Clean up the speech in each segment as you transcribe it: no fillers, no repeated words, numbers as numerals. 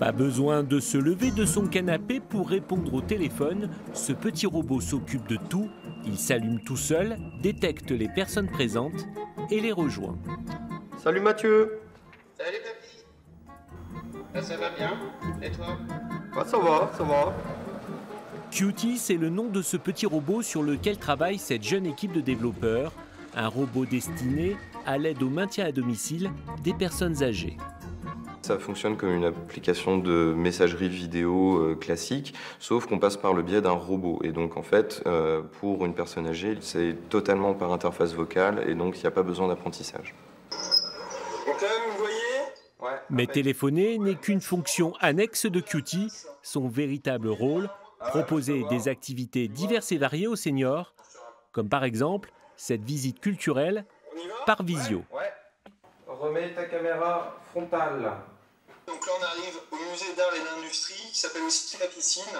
Pas besoin de se lever de son canapé pour répondre au téléphone. Ce petit robot s'occupe de tout. Il s'allume tout seul, détecte les personnes présentes et les rejoint. Salut Mathieu. Salut papy. Ça va bien? Et toi? Bah, ça va, ça va. Cutie, c'est le nom de ce petit robot sur lequel travaille cette jeune équipe de développeurs. Un robot destiné à l'aide au maintien à domicile des personnes âgées. Ça fonctionne comme une application de messagerie vidéo classique, sauf qu'on passe par le biais d'un robot. Et donc en fait, pour une personne âgée, c'est totalement par interface vocale et donc il n'y a pas besoin d'apprentissage. Donc là, vous me voyez? Ouais. Mais téléphoner n'est qu'une fonction annexe de Cutie. Son véritable rôle, proposer des activités diverses et variées aux seniors, comme par exemple cette visite culturelle par visio. Ouais. Remets ta caméra frontale. Donc là, on arrive au musée d'art et d'industrie qui s'appelle aussi la piscine.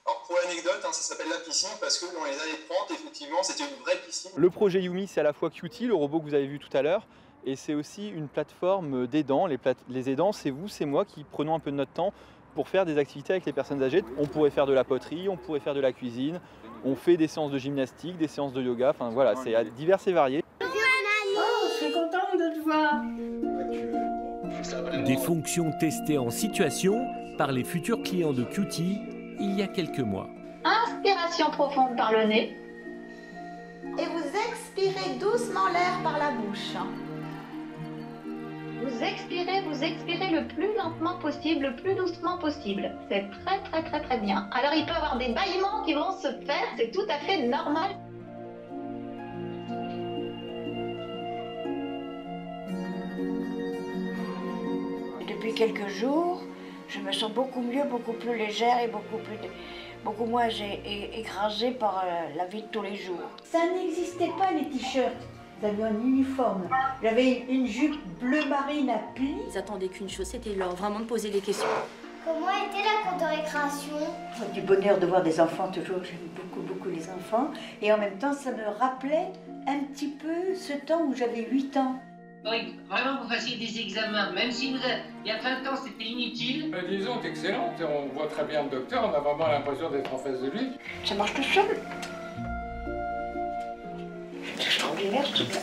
Alors pour l'anecdote, ça s'appelle la piscine parce que dans les années 30, effectivement, c'était une vraie piscine. Le projet Yumi, c'est à la fois Cutie, le robot que vous avez vu tout à l'heure, et c'est aussi une plateforme d'aidants. Les aidants, c'est vous, c'est moi qui prenons un peu de notre temps pour faire des activités avec les personnes âgées. On pourrait faire de la poterie, on pourrait faire de la cuisine, on fait des séances de gymnastique, des séances de yoga, enfin voilà, c'est divers et varié. Oh, je suis contente de te voir. Des fonctions testées en situation par les futurs clients de Cutie il y a quelques mois. Inspiration profonde par le nez. Et vous expirez doucement l'air par la bouche. Vous expirez le plus lentement possible, le plus doucement possible. C'est très bien. Alors il peut y avoir des bâillements qui vont se faire, c'est tout à fait normal. Depuis quelques jours, je me sens beaucoup mieux, beaucoup plus légère et beaucoup moins écrasée par la vie de tous les jours. Ça n'existait pas les t-shirts. Vous aviez un uniforme. J'avais une jupe bleu marine à plis. Ils attendaient qu'une chose, c'était vraiment de poser des questions. Comment était la cour de récréation? Du bonheur de voir des enfants toujours. J'aime beaucoup les enfants. Et en même temps, ça me rappelait un petit peu ce temps où j'avais 8 ans. Oui, vraiment vous fassiez des examens, même si vous êtes, il y a 20 ans c'était inutile. Disons, c'est excellent, on voit très bien le docteur, on a vraiment l'impression d'être en face de lui. Ça marche tout seul. C'est extraordinaire ce truc-là.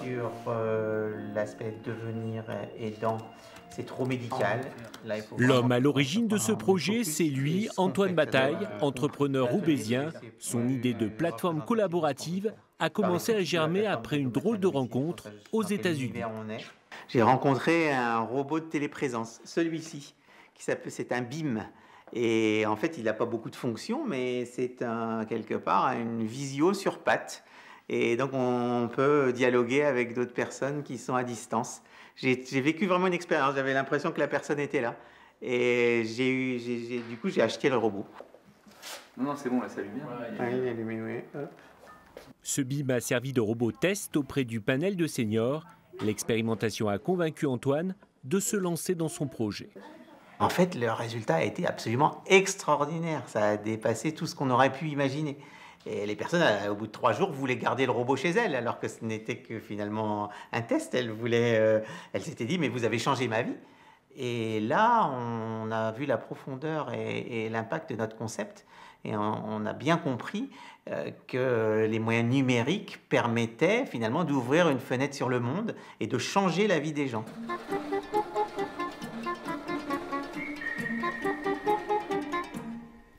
Sur l'aspect devenir aidant, c'est trop médical. L'homme à l'origine de ce projet, c'est lui, Antoine Bataille, entrepreneur roubaisien. Son idée de plateforme collaborative a commencé à germer après une drôle de rencontre aux États-Unis. J'ai rencontré un robot de téléprésence, celui-ci, c'est un BIM. Et en fait, il n'a pas beaucoup de fonctions, mais c'est quelque part une visio sur pattes. Et donc, on peut dialoguer avec d'autres personnes qui sont à distance. J'ai vécu vraiment une expérience. J'avais l'impression que la personne était là. Et du coup, j'ai acheté le robot. Non, c'est bon, là, ça allume bien. Oui, il est allumé, oui. Ce BIM a servi de robot test auprès du panel de seniors. L'expérimentation a convaincu Antoine de se lancer dans son projet. En fait, le résultat a été absolument extraordinaire. Ça a dépassé tout ce qu'on aurait pu imaginer. Et les personnes, au bout de 3 jours, voulaient garder le robot chez elles, alors que ce n'était que finalement un test. Elles s'étaient dit, mais vous avez changé ma vie. Et là, on a vu la profondeur et l'impact de notre concept. Et on a bien compris que les moyens numériques permettaient finalement d'ouvrir une fenêtre sur le monde et de changer la vie des gens.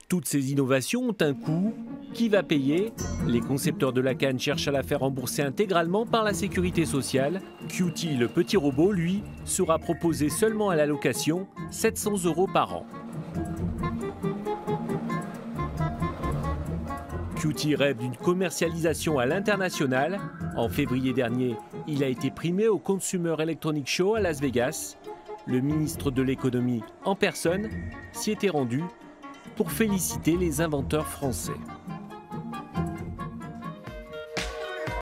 Toutes ces innovations ont un coût. Qui va payer? Les concepteurs de la canne cherchent à la faire rembourser intégralement par la sécurité sociale. Cutie, le petit robot, lui, sera proposé seulement à la location, 700 € par an. Cutie rêve d'une commercialisation à l'international. En février dernier, il a été primé au Consumer Electronics Show à Las Vegas. Le ministre de l'économie en personne s'y était rendu pour féliciter les inventeurs français.